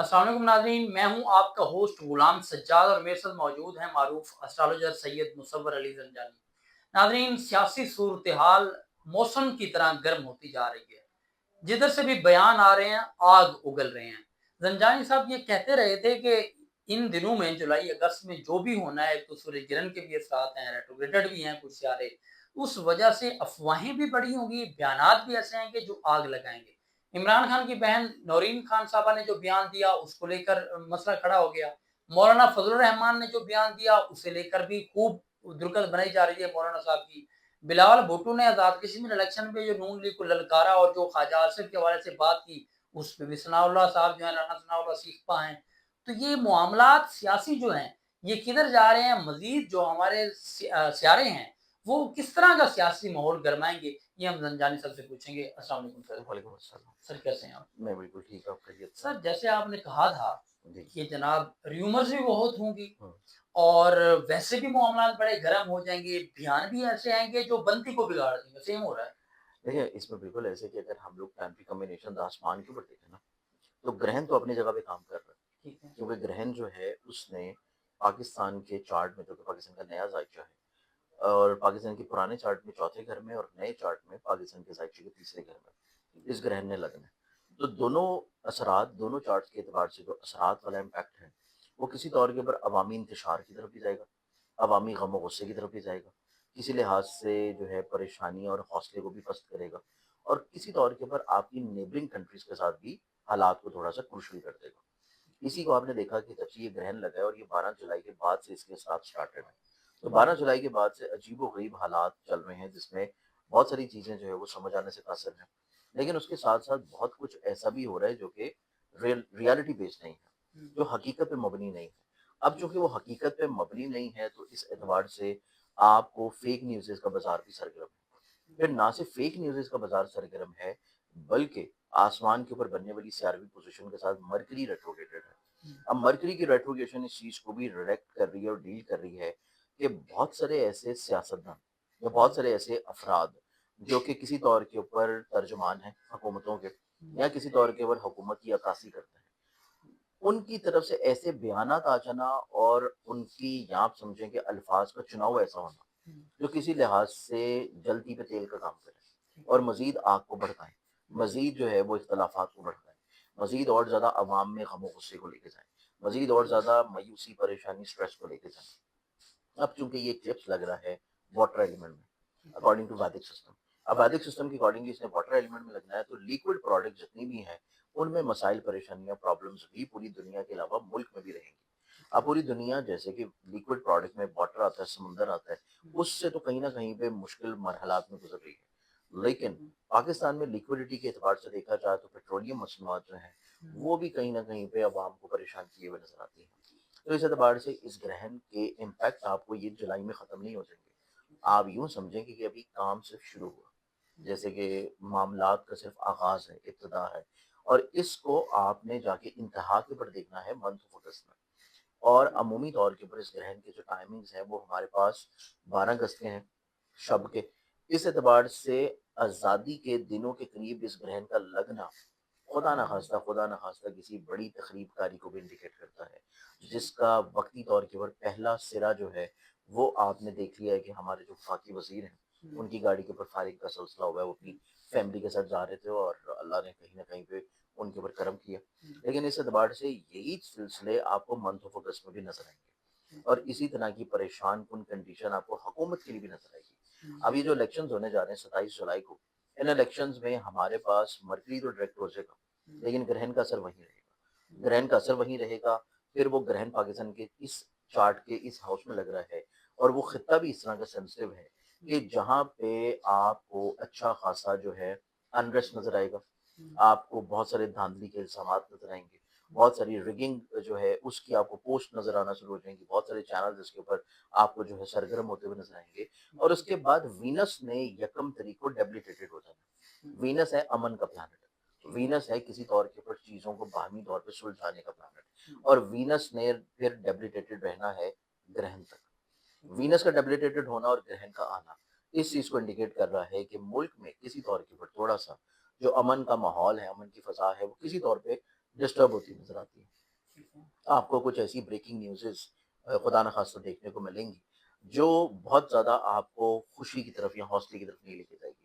السلام علیکم ناظرین، میں ہوں آپ کا ہوسٹ غلام سجاد اور میرے ساتھ موجود ہیں معروف اسٹرالوجر سید مصور علی زنجانی۔ ناظرین، سیاسی صورتحال موسم کی طرح گرم ہوتی جا رہی ہے، جدھر سے بھی بیان آ رہے ہیں آگ اگل رہے ہیں۔ زنجانی صاحب یہ کہتے رہے تھے کہ ان دنوں میں جولائی اگست میں جو بھی ہونا ہے، تو سورج گرہن کے بھی اثرات ہیں، ریٹروگریڈڈ بھی ہیں کچھ سیارے، اس وجہ سے افواہیں بھی بڑی ہوں گی، بیانات بھی ایسے ہیں کہ جو آگ لگائیں گے۔ عمران خان کی بہن نورین خان صاحبہ نے جو بیان دیا اس کو لے کر مسئلہ کھڑا ہو گیا۔ مولانا فضل الرحمان نے جو بیان دیا اسے لے کر بھی خوب درگت بنائی جا رہی ہے مولانا صاحب کی۔ بلاول بھٹو نے آزاد کشمیر الیکشن میں جو نون لیگ کو للکارا اور جو خواجہ آصف کے حوالے سے بات کی، اس پہ بھی ثناء اللہ صاحب جو ہیں، رانا ثناء اللہ سیکھپا ہیں۔ تو یہ معاملات سیاسی جو ہیں یہ کدھر جا رہے ہیں؟ مزید جو ہمارے سیارے ہیں وہ کس طرح کا سیاسی ماحول گرمائیں گے، یہ ہم زنجانی صاحب سے پوچھیں گے۔ السلام علیکم سر۔ وعلیکم السلام۔ سر کیسے ہیں آپ؟ میں بالکل ٹھیک ہوں، آپ خیریت سے؟ سر جیسے آپ نے کہا تھا جی کہ جناب ریومرز بھی بہت ہوں گی ہاں۔ اور ویسے بھی معاملات بڑے گرم ہو جائیں گے، بیان بھی ایسے آئیں گے جو بنتی کو بگاڑ دیں گے، سیم ہو رہا ہے۔ دیکھیں اس میں بالکل ایسے کہ اگر ہم لوگ ٹائم کی کمبینیشن آسمان کے اوپر دیکھیں نا، تو گرہن تو اپنی جگہ پہ کام کر رہا ہے، ٹھیک ہے۔ کیونکہ گرہن جو ہے اس نے پاکستان کے چارٹ میں، جو کہ پاکستان کا نیا ذائقہ ہے، اور پاکستان کے پرانے چارٹ میں چوتھے گھر میں اور نئے چارٹ میں پاکستان کے ذائقے کے تیسرے گھر میں اس گرہن نے لگنا ہے۔ تو دونوں اثرات، دونوں چارٹس کے اعتبار سے جو اثرات والا امپیکٹ ہے وہ کسی طور کے اوپر عوامی انتشار کی طرف بھی جائے گا، عوامی غم و غصے کی طرف بھی جائے گا، کسی لحاظ سے جو ہے پریشانی اور حوصلے کو بھی پست کرے گا، اور کسی طور کے اوپر آپ کی نیبرنگ کنٹریز کے ساتھ بھی حالات کو تھوڑا سا کروشل کر دے گا۔ اسی کو آپ نے دیکھا کہ جب سے یہ گرہن لگا ہے اور یہ 12 جولائی کے بعد سے اس کے ساتھ سٹارٹڈ ہے، تو 12 جولائی کے بعد سے عجیب و غریب حالات چل رہے ہیں، جس میں بہت ساری چیزیں جو ہے وہ سمجھ آنے سے قاصر ہیں، لیکن اس کے ساتھ ساتھ بہت کچھ ایسا بھی ہو رہا ہے جو کہ ریالٹی بیس نہیں ہے، جو حقیقت پہ مبنی نہیں ہے۔ اب چونکہ وہ حقیقت پہ مبنی نہیں ہے تو اس اعتبار سے آپ کو فیک نیوزز کا بازار بھی سرگرم ہے۔ پھر نہ صرف فیک نیوزز کا بازار سرگرم ہے، بلکہ آسمان کے اوپر بننے والی سیاروی پوزیشن کے ساتھ مرکری ریٹروگیٹڈ ہے۔ اب مرکری کی ریٹروگیشن اس چیز کو بھی ریڈکٹ کر رہی ہے اور ڈیل کر رہی ہے کہ بہت سارے ایسے سیاستدان یا بہت سارے ایسے افراد جو کہ کسی طور کے اوپر ترجمان ہیں حکومتوں کے، یا کسی طور کے اوپر حکومت کی عکاسی کرتے ہیں، ان کی طرف سے ایسے بیانات آ جانا اور ان کی، یا آپ سمجھیں کہ الفاظ کا چناؤ ایسا ہونا جو کسی لحاظ سے جلتی پہ تیل کا کام کرے اور مزید آگ کو بڑھائیں، مزید جو ہے وہ اختلافات کو بڑھائیں، مزید اور زیادہ عوام میں غم و غصے کو لے کے جائیں، مزید اور زیادہ مایوسی، پریشانی، سٹریس کو لے کے جائیں۔ اب چونکہ یہ کلپس لگ رہا ہے واٹر ایلیمنٹ میں اکارڈنگ ٹو ویدک سسٹم، اب ویدک سسٹم کے اکارڈنگلی اس نے واٹر ایلیمنٹ میں لگنا ہے، تو لیکوڈ پروڈکٹ جتنی بھی ہیں ان میں مسائل، پریشانیاں، پرابلمز بھی پوری دنیا کے علاوہ ملک میں بھی رہیں گی۔ اب پوری دنیا جیسے کہ لیکوڈ پروڈکٹ میں واٹر آتا ہے، سمندر آتا ہے، اس سے تو کہیں نہ کہیں پہ مشکل مرحلات میں گزر رہی ہے، لیکن پاکستان میں لیکوڈیٹی کے اعتبار سے دیکھا جائے تو پیٹرولیم مصنوعات جو ہیں وہ بھی کہیں نہ کہیں پہ عوام کو پریشان کیے ہوئے نظر آتی ہیں۔ تو اس اعتبار سے اس گرہن کے امپیکٹ آپ کو یہ جولائی میں ختم نہیں ہو جائیں گے، آپ یوں سمجھیں کہ ابھی کام صرف شروع ہوا، جیسے کہ معاملات کا صرف آغاز ہے، ابتدا ہے، اور اس کو آپ نے جا کے انتہا کے اوپر دیکھنا ہے منتھ آف اگست میں۔ اور عمومی طور کے اوپر اس گرہن کے جو ٹائمنگز ہیں وہ ہمارے پاس 12 اگست کے ہیں، شب کے۔ اس اعتبار سے آزادی کے دنوں کے قریب اس گرہن کا لگنا خدا نخواستہ کسی بڑی تخریب کاری کو بھی انڈیکیٹ کرتا ہے، جس کا وقتی طور کے اوپر پہلا سرا جو ہے وہ آپ نے دیکھ لیا ہے کہ ہمارے جو وفاقی وزیر ہیں ان کی گاڑی کے اوپر فائرنگ کا سلسلہ ہوا ہے، وہ اپنی فیملی کے ساتھ جا رہے تھے اور اللہ نے کہیں نہ کہیں پہ ان کے اوپر کرم کیا۔ لیکن اس اعتبار سے یہی سلسلے آپ کو منتھ آف اگست میں بھی نظر آئیں گے، اور اسی طرح کی پریشان کن کنڈیشن آپ کو حکومت کے لیے بھی نظر آئے گی۔ اب یہ جو الیکشنز ہونے جا رہے ہیں 27 جولائی کو، ان الیکشنز میں ہمارے پاس مرکری تو ڈائریکٹ ہو جائے گا، لیکن گرہن کا اثر وہیں رہے گا، گرہن کا اثر وہیں رہے گا۔ پھر وہ گرہن پاکستان کے اس چارٹ کے اس ہاؤس میں لگ رہا ہے، اور وہ خطہ بھی اس طرح کا سینسٹیو ہے کہ جہاں پہ آپ کو اچھا خاصا جو ہے انریسٹ نظر آئے گا، آپ کو بہت سارے دھاندلی کے الزامات نظر آئیں گے، بہت ساری ریگنگ جو ہے اس کی آپ کو پوسٹ نظر آنا شروع ہو جائیں گی، بہت سارے چینل اس کے اوپر آپ کو جو ہے سرگرم ہوتے ہوئے نظر آئیں گے۔ اور اس کے بعد وینس نے 1 تاریخ کو ڈیبلیٹیڈ ہو جانا۔ وینس ہے امن کا پلانٹ، وینس ہے کسی طور کے اوپر چیزوں کو باہمی طور پہ سلجھانے کا پلانٹ، اور وینس نے پھر ڈیبلیٹیڈ رہنا ہے گرہن تک۔ وینس کا ڈیبلیٹیڈ ہونا اور گرہن کا آنا اس چیز کو انڈیکیٹ کر رہا ہے کہ ملک میں کسی طور کے اوپر تھوڑا سا جو امن کا ماحول ہے، امن کی فضا ہے، وہ کسی طور پہ डिस्टर्ब होती नज़र आती है। ठीक है। आपको कुछ ऐसी ब्रेकिंग न्यूज़ेज़ खुदा न ख़ास्ता देखने को मिलेंगी, जो बहुत ज़्यादा आपको खुशी की तरफ या हौसले की तरफ नहीं लेके जाएगी।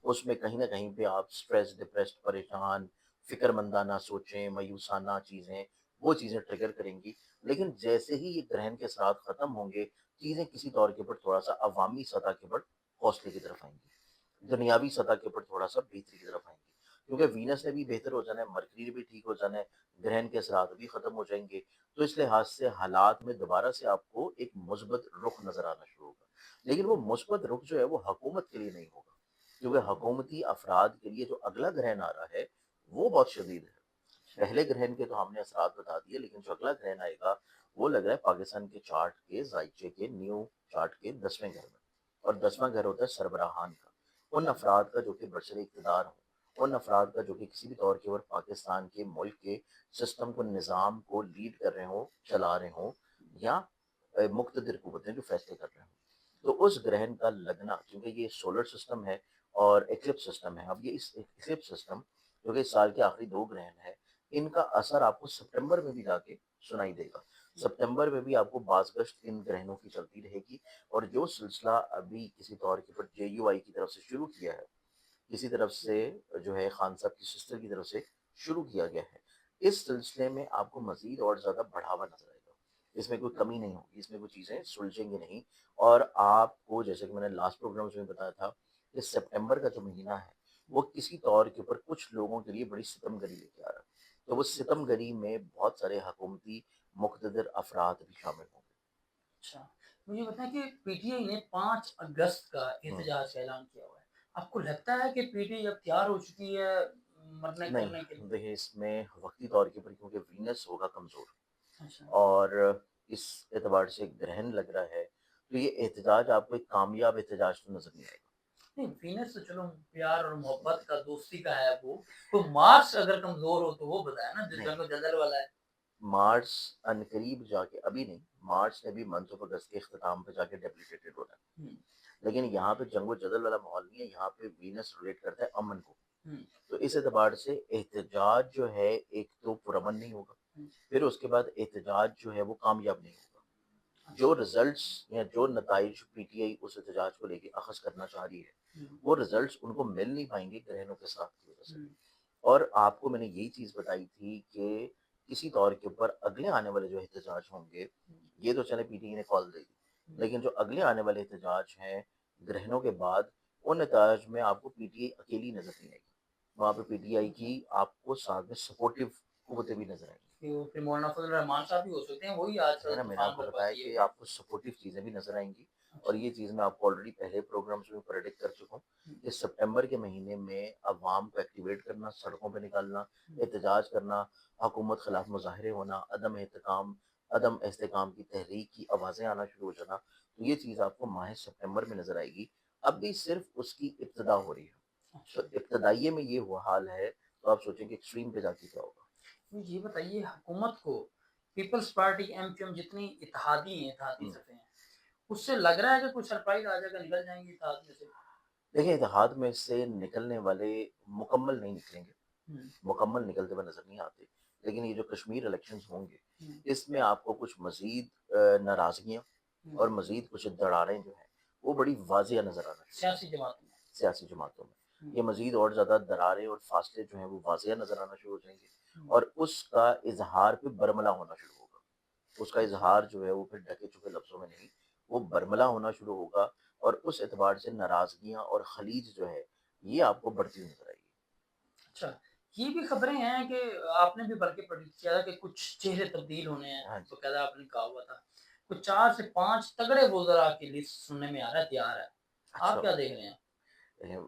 उसमें कहीं न कहीं पे आप स्ट्रेस, डिप्रेस्ड, परेशान, फ़िक्रमंदाना सोचें, मायूसाना चीज़ें, वो चीज़ें ट्रिगर करेंगी। लेकिन जैसे ही ये ग्रहण के असरात ख़त्म होंगे, चीज़ें किसी तौर के ऊपर थोड़ा-सा अवामी सतह के ऊपर हौसले की तरफ आएँगी। दुनियावी सतह के ऊपर थोड़ा-सा बेहतरी की तरफ आएँगी। क्योंकि वीनस ने भी बेहतर हो जाना है, मरकरी ने भी ठीक हो जाना है, ग्रहण के असरात भी ख़त्म हो जाएँगे। तो इस लिहाज से हालात में दोबारा से आपको एक मुस्बत रुख नज़र आना शुरू होगा। लेकिन वो मुस्बत रुख जो है वो हुकूमत के लिए नहीं होगा, क्योंकि हुकूमती अफ़राद के लिए जो अगला ग्रहण आ रहा है, वो बहुत शदीद है। पहले ग्रहण के तो हमने असरात बता दिए, लेकिन जो अगला ग्रहण आएगा, वो लग रहा है पाकिस्तान के चार्ट के ज़ाइचे के न्यू चार्ट के 10वें घर में, और 10वां घर होता है सरबराहान का। उन अफ़राद का जो कि बरसर इक़्तिदार हों, उन अफ़राद का जो कि किसी भी तौर के ऊपर पाकिस्तान के मुल्क के सिस्टम को, निज़ाम को लीड कर रहे हों, चला रहे हों, या मुक़्तदिर क़ुव्वतें जो फ़ैसले कर रहे हों। तो उस ग्रहण का लगना, क्योंकि ये सोलर सिस्टम है और इक्लिप्स सिस्टम है। अब ये इस इक्लिप्स सिस्टम, जो कि इस साल के आखिरी 2 ग्रहण हैं, इनका असर आपको सितंबर में भी जाके सुनाई देगा। सितंबर में भी आपको बाज़गश्त इन ग्रहणों की चलती रहेगी, और जो सिलसिला अभी किसी तौर के ऊपर जेयूआई की तरफ से शुरू किया है, किसी तरफ से जो है खान साहब की सिस्टर की तरफ से शुरू किया गया है, इस सिलसिले में आपको मज़ीद और ज़्यादा बढ़ावा नज़र आएगा। इसमें कोई कमी नहीं होगी, इसमें कोई चीज़ें सुलझेंगी नहीं, और आपको, जैसे कि मैंने लास्ट प्रोग्राम्स में बताया था, कि सितंबर का जो महीना है, वो किसी तौर के ऊपर कुछ लोगों के लिए बड़ी सितमगरी लेके आ रहा है। तो वो सितमगरी में बहुत सारे हुकूमती मुक़्तदिर अफ़राद भी शामिल होंगे। अच्छा, मुझे बताएँ कि पीटीआई ने 5 अगस्त का हुँ। एहतजाज का ऐलान किया हुआ है। आपको लगता है कि पीटीआई अब तैयार हो चुकी है मरने नहीं, करने के लिए? देखिए इसमें वक़्ती तौर के ऊपर, क्योंकि वीनस होगा कमज़ोर, अच्छा। और इस एतबार से ग्रहण लग रहा है, तो ये एहतजाज आपको एक कामयाब एहतजाज तो नज़र नहीं आएगा। नहीं, वीनस तो चलो प्यार और मोहब्बत का, दोस्ती का है वो। तो मार्स अगर कमज़ोर हो तो वो बताएँ ना, जो नहीं, जंग-ओ-जदल वाला है। मार्स अनकरीब जाके, अभी नहीं, मार्स ने भी मंथ ऑफ अगस्त के इख्तिताम पे जाके डेबिलिटेटेड होना है। हुँ, लेकिन यहाँ पे जंग-ओ-जदल वाला माहौल नहीं है, यहाँ पे वीनस रिलेट करता है अमन को। हुँ, तो इस एतबार से एहतजाज जो है, एक तो पुरअमन नहीं होगा, हुँ। फिर उसके बाद एहतजाज जो है वो कामयाब नहीं होगा। जो अच्छा। रिजल्ट्स या जो नताइज पीटीआई उस एहतजाज को लेके अखज़ करना चाह रही है, हुँ, वो रिजल्ट्स उनको मिल नहीं पाएंगे ग्रहणों के साथ की वजह से। हुँ, और आपको मैंने यही चीज़ बताई थी कि किसी तौर के ऊपर अगले आने वाले जो एहतजाज होंगे, हुँ, ये तो चले पीटीआई ने कॉल दे दी, हुँ। लेकिन जो अगले आने वाले एहतजाज हैं ग्रहणों के बाद, उन एहतजाज में आपको पीटीआई अकेली नजर नहीं आएगी। वहाँ पे पीटीआई अच्छा। की आपको साथ में सपोर्टिव कुव्वतें भी नजर आएंगी। कि वो फिर मौलाना फज़ल रहमान साहब भी हो सकते हैं, वही है आजकल ना, मैंने तूफ़ान आपको बर्पा बताया किए कि हुए हैं। आपको सपोर्टिव चीज़ें भी नज़र आएँगी, और अच्छा। ये चीज़ मैं आपको ऑलरेडी पहले प्रोग्राम्स में प्रेडिक्ट कर चुका हूँ हुँ, कि सितंबर के महीने में अवाम को एक्टिवेट करना, सड़कों पे निकालना, हुँ, एहतजाज करना, हुकूमत खिलाफ मुज़ाहरे होना, अदम इस्तेकाम की तहरीक की आवाज़ें आना शुरू हो जाना, तो ये चीज़ आपको माह सितंबर में नज़र आएगी। अब भी सिर्फ उसकी इब्तिदा हो रही है। तो अच्छा। इब्तदाइये में ये हुआ हाल है, तो आप सोचें कि एक्सट्रीम पे जाके क्या होगा? मुझे ये बताइए हुकूमत को पीपल्स पार्टी एमक्यूएम जितनी इत्तेहादी हैं, इत्तेहादी हुँ। सफ़े हैं, उससे लग रहा है कि कुछ सरप्राइज़ आ जाएगा, निकल जाएँगी इत्तेहाद में से? देखिए, इत्तेहाद में से निकलने वाले मुकम्मल नहीं निकलेंगे। हुँ, मुकम्मल निकलते हुए नज़र नहीं आते। लेकिन ये जो कश्मीर इलेक्शंस होंगे, हुँ, इसमें आपको कुछ मज़ीद नाराज़गियाँ हुँ। और मज़ीद कुछ दरारें जो हैं, वो बड़ी वाज़िया नज़र आना शुरू सियासी होंगी, जमातों में। सियासी जमातों में। हुँ, ये मज़ीद और ज़्यादा दरारें और फ़ासले जो हैं, वो वाज़िया नज़र आना शुरू हो जाएँगे, हुँ। और उसका इज़हार फिर बरमला होना शुरू होगा। उसका अच्छा। इज़हार जो है, वो फिर ढके-छुपे लफ्ज़ों में नहीं, वो बरमला होना शुरू होगा, और उस एतबार से नाराज़गियाँ और खलीज जो है, ये आपको बढ़ती हुई नज़र आएगी। अच्छा, ये भी खबरें हैं कि आपने भी बल्कि प्रेडिक्ट किया था कि कुछ चेहरे तब्दील होने हैं, हाँ जी। बकायदा आपने कहा हुआ था। कुछ 4 से 5 तगड़े वज़रा की लिस्ट सुनने में आ रहा है, तैयार है। आप अच्छा। क्या देख रहे हैं?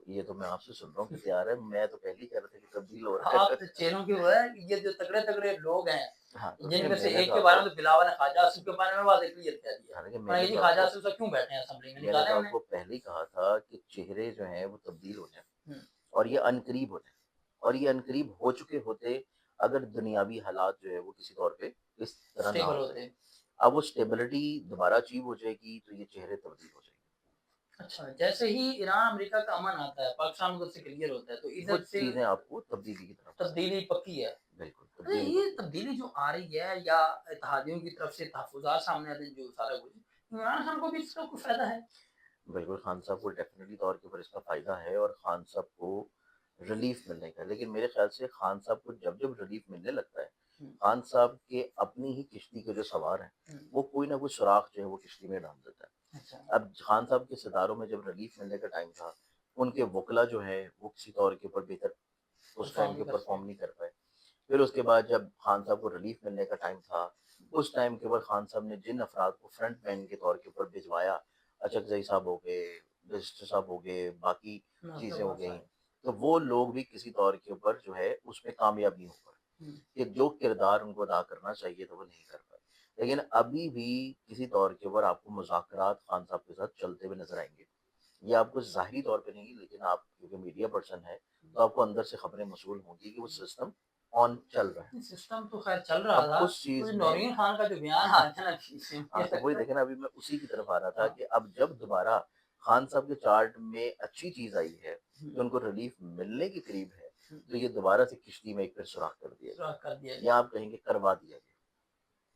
ये तो मैं आपसे सुन रहा हूँ कि तैयार है, मैं तो पहले ही कह रहा था कि तब्दील हो रहा आप है। तो चेहरों की वो है, ये जो तगड़े-तगड़े लोग हैं, हाँ, तो देखिए जिनमें से मैंने तो एक के बारे में आपको तो बिलावल ने ख्वाजा आसिफ के बारे में वाज़ेह क्लियर कह दिया है। हालाँकि उन्होंने मैंने कहा तो जी ख्वाजा आपको आसिफ साहब क्यों बैठे हैं असेंबली में, मैंने निकालें तो उन्हें। आपको पहले ही कहा था कि चेहरे जो हैं वो तब्दील हो जाएँ, हुँ, और ये अनकरीब हो जाएँ, और ये अनकरीब हो चुके होते, अगर दुनियावी हालात जो है वो किसी तौर पे इस तरह ना स्टेबल होते। होते। अब वो स्टेबिलिटी दोबारा अचीव हो जाएगी, तो ये चेहरे तब्दील हो जाएँगे। अच्छा, जैसे ही ईरान-अमेरिका का अमन आता है, पाकिस्तान उधर से क्लियर होता है, तो वो इधर से चीज़ें आपको तब्दीली की तरफ नज़र तब्दीली पक्की है। बिल्कुल, अरे तब्दीली ये होती है। तब्दीली जो आ रही है या इत्तेहादियों की तरफ से तहफ़्फ़ुज़ात सामने आते हैं जो सारा कुछ, इमरान खान को भी इसका कोई फ़ायदा है? बिल्कुल, खान साहब को डेफ़िनेटली तौर के ऊपर इसका फ़ायदा है और खान साहब को रिलीफ़ मिलने का है। लेकिन मेरे ख़्याल से खान साहब को जब-जब रिलीफ़ मिलने लगता है, हुँ, खान साहब के अपनी ही किश्ती के जो सवार हैं, हुँ, वो कोई ना कोई सुराख जो है वो किश्ती में डाल देता है। अच्छा, अब खान साहब के सितारों में जब रिलीफ़ मिलने का टाइम था, उनके वुकला जो है वो किसी तौर के ऊपर बेहतर उस परफ़ॉर्म टाइम नहीं पे कर सके। परफ़ॉर्म नहीं कर पाए। फिर उसके बाद जब खान साहब को रिलीफ़ मिलने का टाइम था, उस टाइम के ऊपर खान साहब ने जिन अफ़राद को फ्रंट मैन के तौर के ऊपर भिजवाया, अचकज़ई साहब हो गए, बरिस्टर साहब हो गए, बाकी नवाज़ चीज़ें हो शरीफ गईं, साहब। तो वो लोग भी किसी तौर के ऊपर जो है उसमें कामयाब नहीं हो पाए। हुँ, कि जो किरदार उनको अदा करना चाहिए था वो नहीं कर पाए। लेकिन अभी भी किसी तौर के ऊपर आपको मुज़ाकरात खान साहब के साथ चलते हुए नज़र आएँगे। ये आपको ज़ाहिरी तौर पे नहीं, लेकिन आप क्योंकि मीडिया पर्सन हैं, तो आपको अंदर से खबरें मौसूल होंगी कि वो सिस्टम ऑन चल रहा है। नहीं सिस्टम तो ख़ैर चल रहा अब था, उस वो जो चीज़ में नौरीन खान का जो बयान हाँ, आया था ना बीच में हाँ, मुझे तो वही लगता है देखें ना, अभी मैं उसी की तरफ आ रहा था हाँ, कि अब जब दोबारा खान साहब के चार्ट में अच्छी चीज़ आई है, हुँ, कि उनको रिलीफ़ मिलने के करीब है, हुँ, तो ये दोबारा से किश्ती में एक फिर सुराख कर दिया सुराग़ कर दिया गया। या गया। आप कहेंगे करवा दिया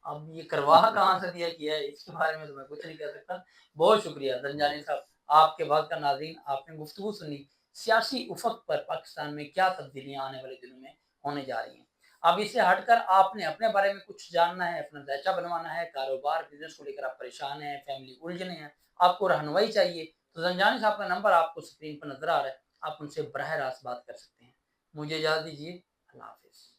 अब ये करवा गया। कहाँ से दिया गया है, इसके बारे में तो मैं कुछ नहीं कह सकता। बहुत शुक्रिया जी। ज़ंजानी साहब, आपके वक़्त का नाज़रीन आपने गुफ्तगू सुनी, सियासी उफ़क़ पर पाकिस्तान में क्या तब्दीलियाँ आने वाले दिनों में होने जा रही हैं। अब इससे हटकर आपने अपने बारे में कुछ जानना है, अपना ज़ायचा बनवाना है, कारोबार, बिज़नेस को लेकर आप परेशान हैं, फैमिली उलझने हैं, आपको रहनुमाई चाहिए, तो ज़ंजानी साहब का नंबर आपको स्क्रीन पर नज़र आ रहा है, आप उनसे बराह रास्त बात कर सकते हैं। मुझे इजाज़त दीजिए, अल्लाह हाफ़िज़।